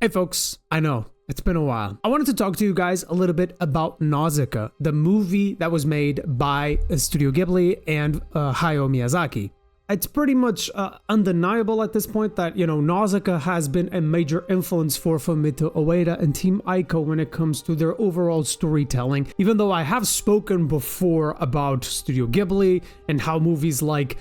Hey folks, I know, it's been a while. I wanted to talk to you guys a little bit about Nausicaä, the movie that was made by Studio Ghibli and Hayao Miyazaki. It's pretty much undeniable at this point that, Nausicaä has been a major influence for Fumito Ueda and Team Ico when it comes to their overall storytelling, even though I have spoken before about Studio Ghibli and how movies like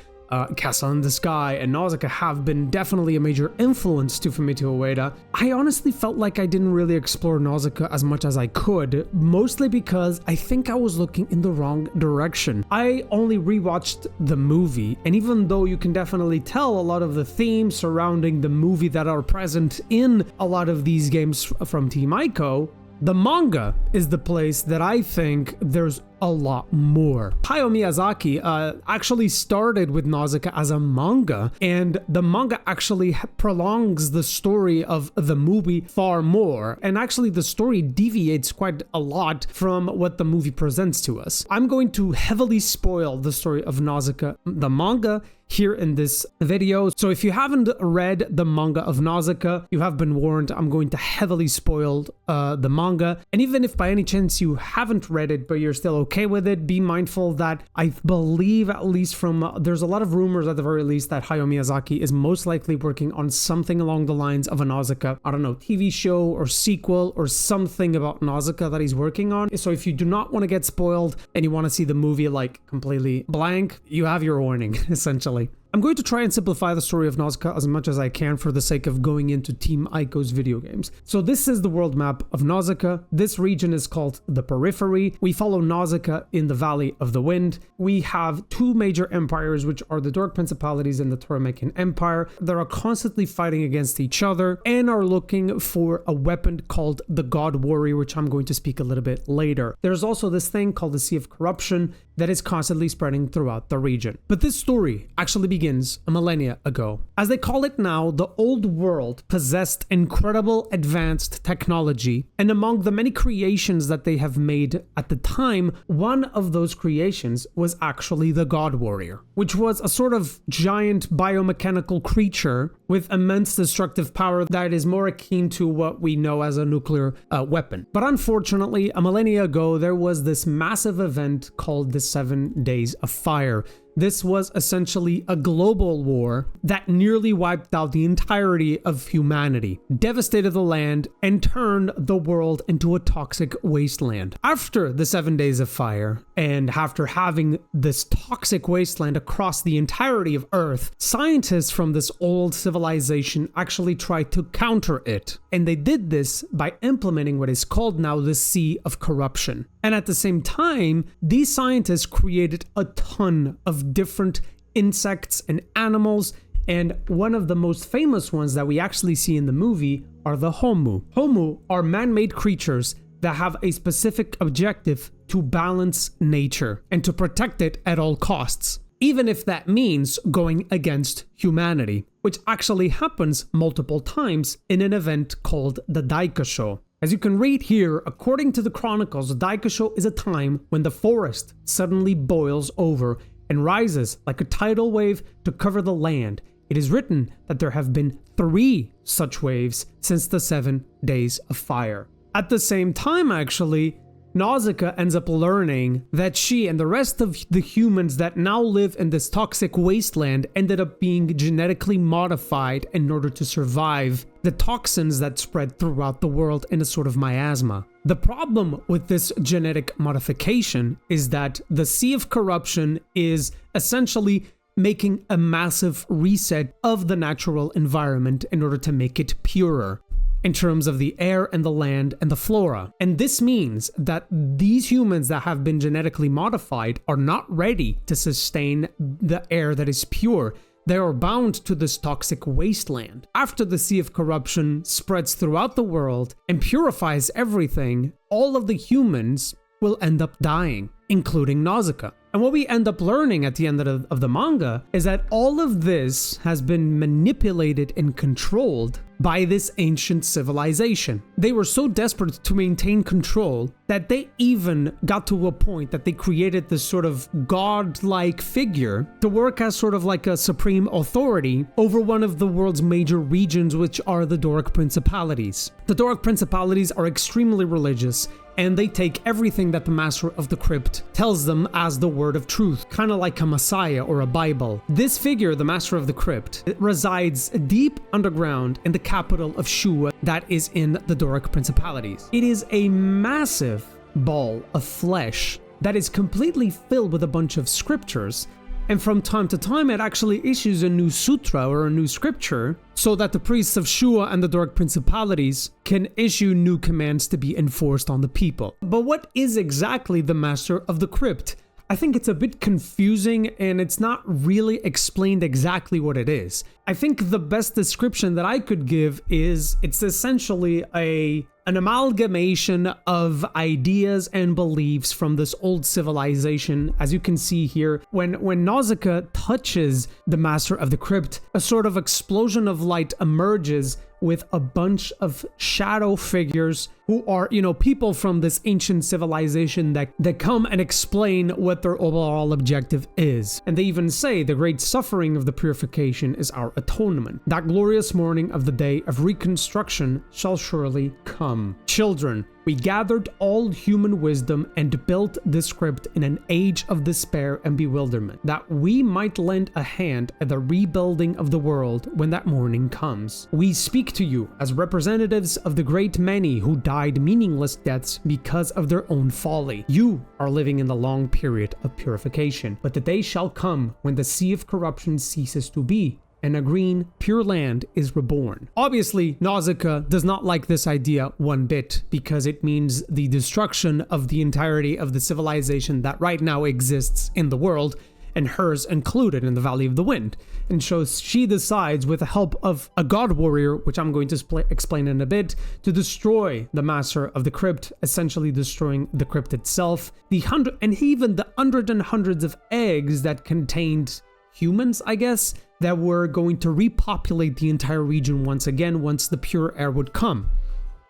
Castle in the Sky and Nausicaä have been definitely a major influence to Fumito Ueda. I honestly felt like I didn't really explore Nausicaä as much as I could, mostly because I think I was looking in the wrong direction. I only rewatched the movie, and even though you can definitely tell a lot of the themes surrounding the movie that are present in a lot of these games from Team Ico, the manga is the place that I think there's a lot more. Hayao Miyazaki actually started with Nausicaä as a manga, and the manga actually prolongs the story of the movie far more, and actually the story deviates quite a lot from what the movie presents to us. I'm going to heavily spoil the story of Nausicaä, the manga, here in this video. So if you haven't read the manga of Nausicaä, you have been warned. I'm going to heavily spoil the manga. And even if by any chance you haven't read it, but you're still okay with it, be mindful that I believe, at least from, there's a lot of rumors at the very least that Hayao Miyazaki is most likely working on something along the lines of a Nausicaä, I don't know, TV show or sequel or something about Nausicaä that he's working on. So if you do not want to get spoiled and you want to see the movie like completely blank, you have your warning, essentially. I'm going to try and simplify the story of Nausicaä as much as I can for the sake of going into Team Ico's video games. So this is the world map of Nausicaä. This region is called the Periphery. We follow Nausicaä in the Valley of the Wind. We have two major empires, which are the Dork Principalities and the Tormekian Empire. They are constantly fighting against each other and are looking for a weapon called the God Warrior, which I'm going to speak a little bit later. There's also this thing called the Sea of Corruption that is constantly spreading throughout the region. But this story actually begins a millennia ago. As they call it now, the old world possessed incredible advanced technology, and among the many creations that they have made at the time, one of those creations was actually the God Warrior, which was a sort of giant biomechanical creature with immense destructive power that is more akin to what we know as a nuclear weapon. But unfortunately, a millennia ago, there was this massive event called the 7 Days of Fire. This was essentially a global war that nearly wiped out the entirety of humanity, devastated the land, and turned the world into a toxic wasteland. After the 7 Days of Fire, and after having this toxic wasteland across the entirety of Earth, scientists from this old civilization actually tried to counter it. And they did this by implementing what is called now the Sea of Corruption. And at the same time, these scientists created a ton of different insects and animals, and one of the most famous ones that we actually see in the movie are the Homu. Homu are man-made creatures that have a specific objective to balance nature and to protect it at all costs, even if that means going against humanity, which actually happens multiple times in an event called the Daikosho. As you can read here, according to the chronicles, the Daikosho is a time when the forest suddenly boils over and rises like a tidal wave to cover the land. It is written that there have been 3 such waves since the 7 Days of Fire. At the same time, actually, Nausicaä ends up learning that she and the rest of the humans that now live in this toxic wasteland ended up being genetically modified in order to survive the toxins that spread throughout the world in a sort of miasma. The problem with this genetic modification is that the Sea of Corruption is essentially making a massive reset of the natural environment in order to make it purer in terms of the air and the land and the flora. And this means that these humans that have been genetically modified are not ready to sustain the air that is pure. They are bound to this toxic wasteland. After the Sea of Corruption spreads throughout the world and purifies everything, all of the humans will end up dying, including Nausicaä. And what we end up learning at the end of the manga is that all of this has been manipulated and controlled by this ancient civilization. They were so desperate to maintain control that they even got to a point that they created this sort of godlike figure to work as sort of like a supreme authority over one of the world's major regions, which are the Doric Principalities. The Doric Principalities are extremely religious, and they take everything that the Master of the Crypt tells them as the word of truth, kind of like a Messiah or a Bible. This figure, the Master of the Crypt, resides deep underground in the capital of Shua, that is in the Doric Principalities. It is a massive ball of flesh that is completely filled with a bunch of scriptures, and from time to time it actually issues a new sutra or a new scripture so that the priests of Shua and the Doric Principalities can issue new commands to be enforced on the people. But what is exactly the Master of the Crypt? I think it's a bit confusing and it's not really explained exactly what it is. I think the best description that I could give is it's essentially an amalgamation of ideas and beliefs from this old civilization. As you can see here, when Nausicaä touches the Master of the Crypt, a sort of explosion of light emerges with a bunch of shadow figures who are, people from this ancient civilization that come and explain what their overall objective is. And they even say the great suffering of the purification is our atonement. That glorious morning of the day of reconstruction shall surely come. Children, we gathered all human wisdom and built this crypt in an age of despair and bewilderment, that we might lend a hand at the rebuilding of the world when that morning comes. We speak to you as representatives of the great many who died meaningless deaths because of their own folly. You are living in the long period of purification, but the day shall come when the sea of corruption ceases to be, and a green, pure land is reborn. Obviously, Nausicaä does not like this idea one bit, because it means the destruction of the entirety of the civilization that right now exists in the world, and hers included in the Valley of the Wind. And so she decides, with the help of a god warrior, which I'm going to explain in a bit, to destroy the Master of the Crypt, essentially destroying the crypt itself, even the hundreds of eggs that contained humans, I guess, that were going to repopulate the entire region once again once the pure air would come.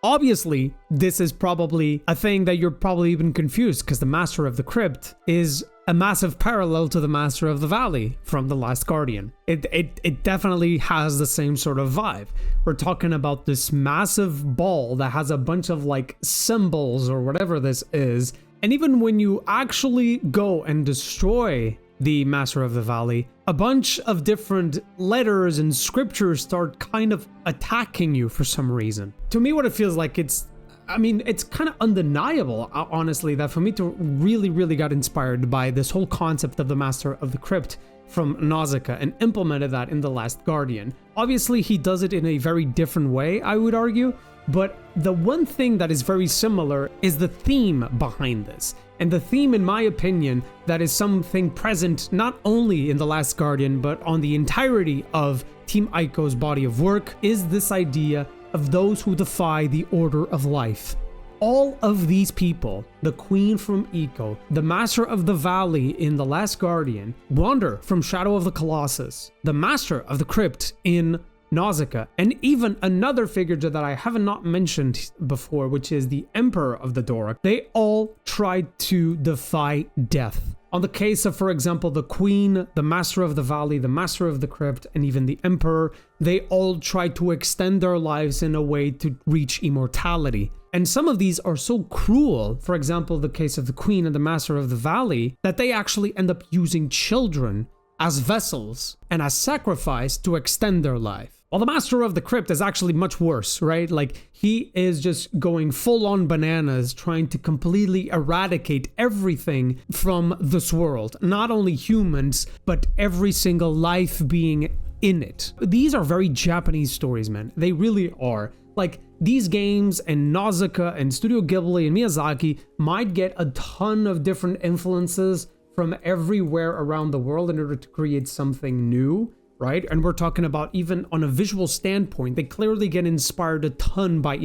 Obviously, this is probably a thing that you're probably even confused, because the Master of the Crypt is a massive parallel to the Master of the Valley from The Last Guardian. It definitely has the same sort of vibe. We're talking about this massive ball that has a bunch of like symbols or whatever this is, and even when you actually go and destroy the Master of the Valley, a bunch of different letters and scriptures start kind of attacking you for some reason. To me, what it feels like, it's kind of undeniable, honestly, that for me to really got inspired by this whole concept of the Master of the Crypt from Nausicaä and implemented that in The Last Guardian. Obviously, he does it in a very different way, I would argue, but the one thing that is very similar is the theme behind this. And the theme, in my opinion, that is something present not only in The Last Guardian, but on the entirety of Team Ico's body of work, is this idea of those who defy the order of life. All of these people, the Queen from Ico, the Master of the Valley in The Last Guardian, wander from Shadow of the Colossus, the Master of the Crypt in Nausicaä, and even another figure that I have not mentioned before, which is the Emperor of the Doric. They all tried to defy death. On the case of, for example, the Queen, the Master of the Valley, the Master of the Crypt, and even the Emperor, they all tried to extend their lives in a way to reach immortality. And some of these are so cruel, for example, the case of the Queen and the Master of the Valley, that they actually end up using children as vessels and as sacrifice to extend their life. While the Master of the Crypt is actually much worse, right? Like, he is just going full on bananas, trying to completely eradicate everything from this world. Not only humans, but every single life being in it. These are very Japanese stories, man. They really are. Like, these games and Nausicaä and Studio Ghibli and Miyazaki might get a ton of different influences from everywhere around the world in order to create something new, right? And we're talking about, even on a visual standpoint, they clearly get inspired a ton by,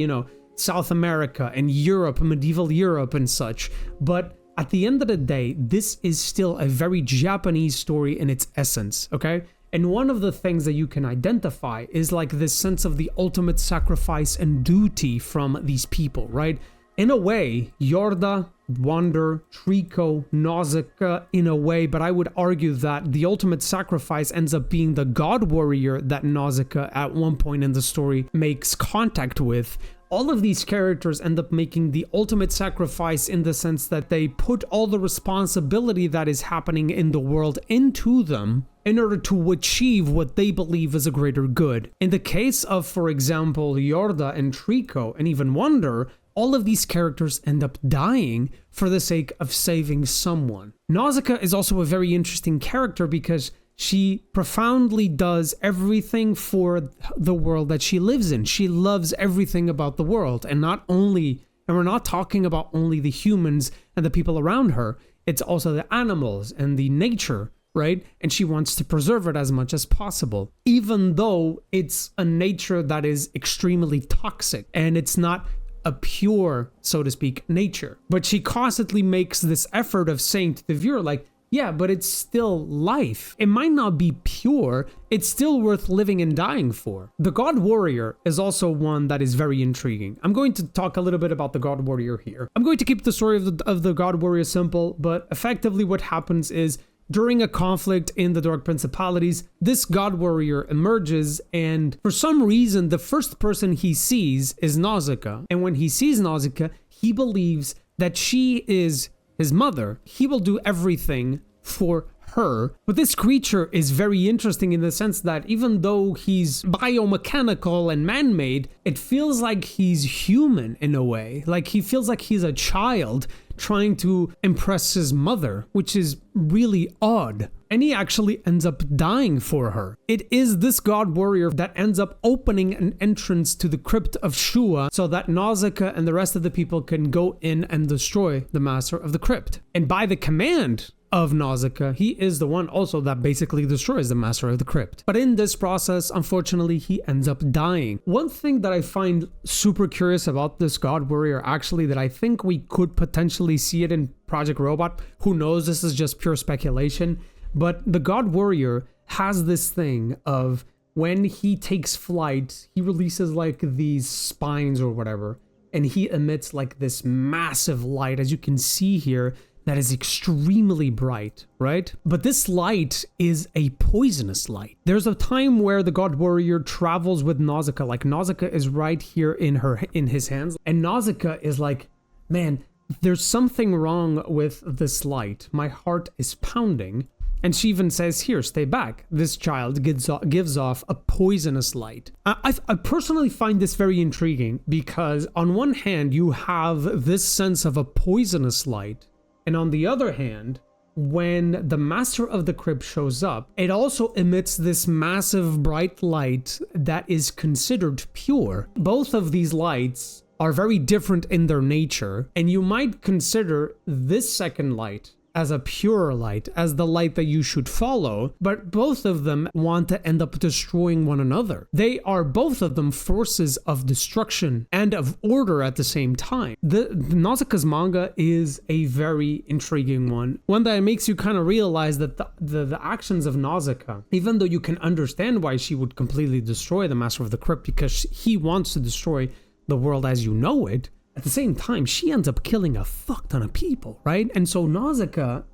South America and Europe, medieval Europe and such. But at the end of the day, this is still a very Japanese story in its essence, okay? And one of the things that you can identify is like this sense of the ultimate sacrifice and duty from these people, right? In a way, Yorda, Wander, Trico, Nausicaä, in a way, but I would argue that the ultimate sacrifice ends up being the god warrior that Nausicaä at one point in the story makes contact with. All of these characters end up making the ultimate sacrifice in the sense that they put all the responsibility that is happening in the world into them in order to achieve what they believe is a greater good. In the case of, for example, Yorda and Trico and even Wander, all of these characters end up dying for the sake of saving someone. Nausicaä is also a very interesting character because she profoundly does everything for the world that she lives in. She loves everything about the world, and we're not talking about only the humans and the people around her. It's also the animals and the nature, right? And she wants to preserve it as much as possible, even though it's a nature that is extremely toxic and it's not a pure, so to speak, nature. But she constantly makes this effort of saying to the viewer, like, yeah, but it's still life. It might not be pure, it's still worth living and dying for. The God Warrior is also one that is very intriguing. I'm going to talk a little bit about the God Warrior here. I'm going to keep the story of the God Warrior simple, but effectively what happens is during a conflict in the Dark Principalities, this God Warrior emerges, and for some reason, the first person he sees is Nausicaä. And when he sees Nausicaä, he believes that she is his mother. He will do everything for her. But this creature is very interesting in the sense that even though he's biomechanical and man-made, it feels like he's human in a way. Like he feels like he's a child trying to impress his mother, which is really odd. And he actually ends up dying for her. It is this God Warrior that ends up opening an entrance to the crypt of Shua so that Nausicaä and the rest of the people can go in and destroy the Master of the Crypt. And by the command of Nausicaä, he is the one also that basically destroys the Master of the Crypt. But in this process, unfortunately, he ends up dying. One thing that I find super curious about this God Warrior, actually, that I think we could potentially see it in Project Robot. Who knows? This is just pure speculation. But the God Warrior has this thing of when he takes flight, he releases like these spines or whatever, and he emits like this massive light, as you can see here, that is extremely bright, right? But this light is a poisonous light. There's a time where the God Warrior travels with Nausicaä, like Nausicaä is right here in his hands, and Nausicaä is like, man, there's something wrong with this light. My heart is pounding. And she even says, here, stay back. This child gives off a poisonous light. I personally find this very intriguing because on one hand, you have this sense of a poisonous light. And on the other hand, when the Master of the Crypt shows up, it also emits this massive bright light that is considered pure. Both of these lights are very different in their nature, and you might consider this second light as a purer light, as the light that you should follow, but both of them want to end up destroying one another. They are both of them forces of destruction and of order at the same time. The Nausicaä's manga is a very intriguing one that makes you kind of realize that the actions of Nausicaä, even though you can understand why she would completely destroy the Master of the Crypt because he wants to destroy the world as you know it, at the same time, she ends up killing a fuck ton of people, right? And so Nausicaä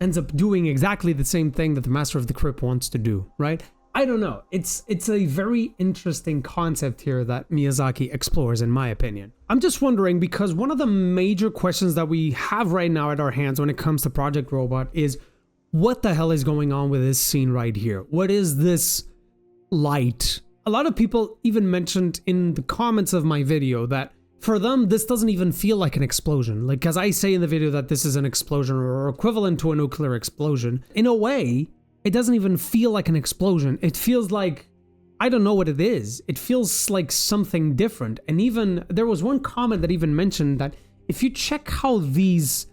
ends up doing exactly the same thing that the Master of the Crypt wants to do, right? I don't know. It's a very interesting concept here that Miyazaki explores, in my opinion. I'm just wondering, because one of the major questions that we have right now at our hands when it comes to Project Robot is, what the hell is going on with this scene right here? What is this light? A lot of people even mentioned in the comments of my video that for them, this doesn't even feel like an explosion. Like, as I say in the video that this is an explosion or equivalent to a nuclear explosion, in a way, it doesn't even feel like an explosion. It feels like, I don't know what it is. It feels like something different. And even, there was one comment that even mentioned that if you check how these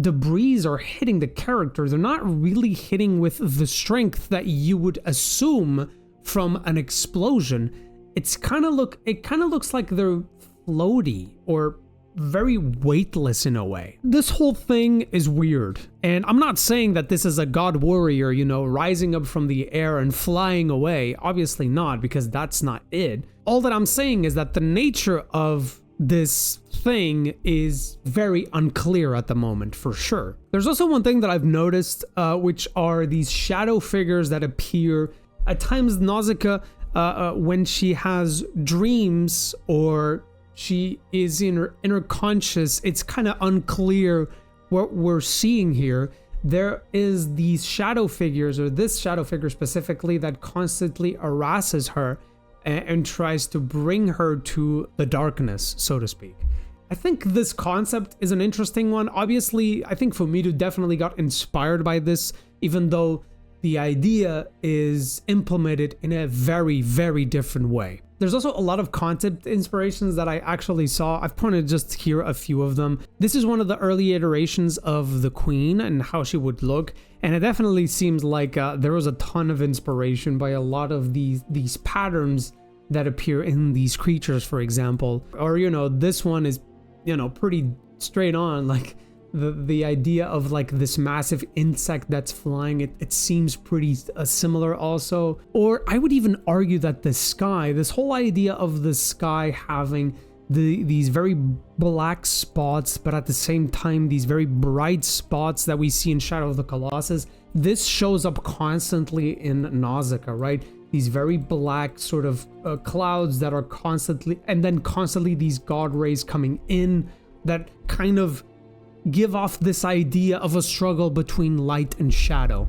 debris are hitting the character, they're not really hitting with the strength that you would assume from an explosion. It kind of looks like they're floaty, or very weightless in a way. This whole thing is weird, and I'm not saying that this is a god warrior, you know, rising up from the air and flying away. Obviously not, because that's not it. All that I'm saying is that the nature of this thing is very unclear at the moment, for sure. There's also one thing that I've noticed, which are these shadow figures that appear at times. Nausicaä, when she has dreams or she is in her inner conscious, it's kind of unclear what we're seeing here. There is these shadow figures, or this shadow figure specifically, that constantly harasses her and tries to bring her to the darkness, so to speak. I think this concept is an interesting one. Obviously, I think Fumitu definitely got inspired by this, even though the idea is implemented in a very, very different way. There's also a lot of concept inspirations that I actually saw. I've pointed just here a few of them. This is one of the early iterations of the queen and how she would look, and it definitely seems like there was a ton of inspiration by a lot of these patterns that appear in these creatures, for example. Or, you know, this one is, you know, pretty straight on, like the idea of like this massive insect that's flying, it seems pretty similar also. Or I would even argue that the sky, this whole idea of the sky having these very black spots, but at the same time these very bright spots that we see in Shadow of the Colossus, this shows up constantly in Nausicaä, right? These very black sort of clouds that are constantly, and then constantly these god rays coming in that kind of give off this idea of a struggle between light and shadow.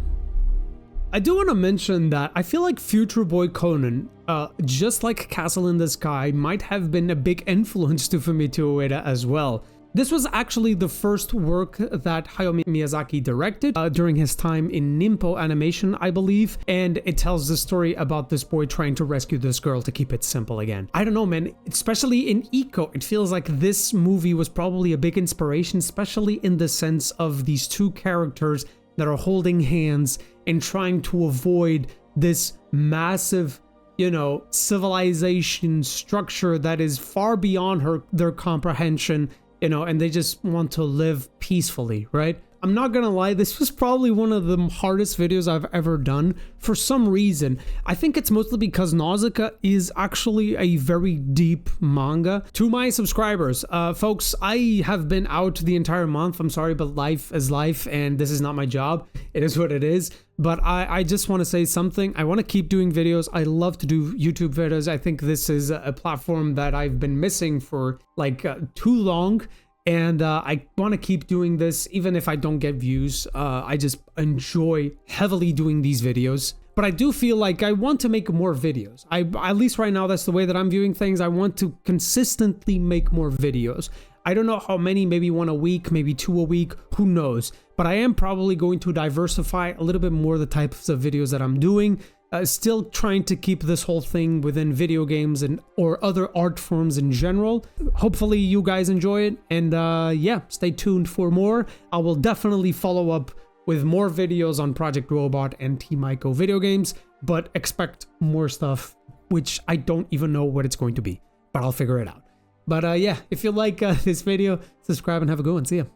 I do want to mention that I feel like Future Boy Conan, just like Castle in the Sky, might have been a big influence to Fumitu Ueda as well. This was actually the first work that Hayao Miyazaki directed during his time in Nimpo Animation, I believe, and it tells the story about this boy trying to rescue this girl, to keep it simple again. I don't know, man, especially in Eco, it feels like this movie was probably a big inspiration, especially in the sense of these two characters that are holding hands and trying to avoid this massive, you know, civilization structure that is far beyond their comprehension. You know, and they just want to live peacefully, right? I'm not gonna lie, this was probably one of the hardest videos I've ever done for some reason. I think it's mostly because Nausicaä is actually a very deep manga. To my subscribers, folks, I have been out the entire month. I'm sorry, but life is life, and this is not my job. It is what it is. But I just want to say something. I want to keep doing videos. I love to do YouTube videos. I think this is a platform that I've been missing for like too long. And I want to keep doing this, even if I don't get views. I just enjoy heavily doing these videos. But I do feel like I want to make more videos. At least right now, that's the way that I'm viewing things. I want to consistently make more videos. I don't know how many, maybe one a week, maybe two a week, who knows. But I am probably going to diversify a little bit more the types of videos that I'm doing. Still trying to keep this whole thing within video games and or other art forms in general. Hopefully you guys enjoy it, and yeah, stay tuned for more. I will definitely follow up with more videos on Project Robot and Team Ico video games, but expect more stuff, which I don't even know what it's going to be, but I'll figure it out. But yeah, if you like this video, subscribe and have a good one. See ya.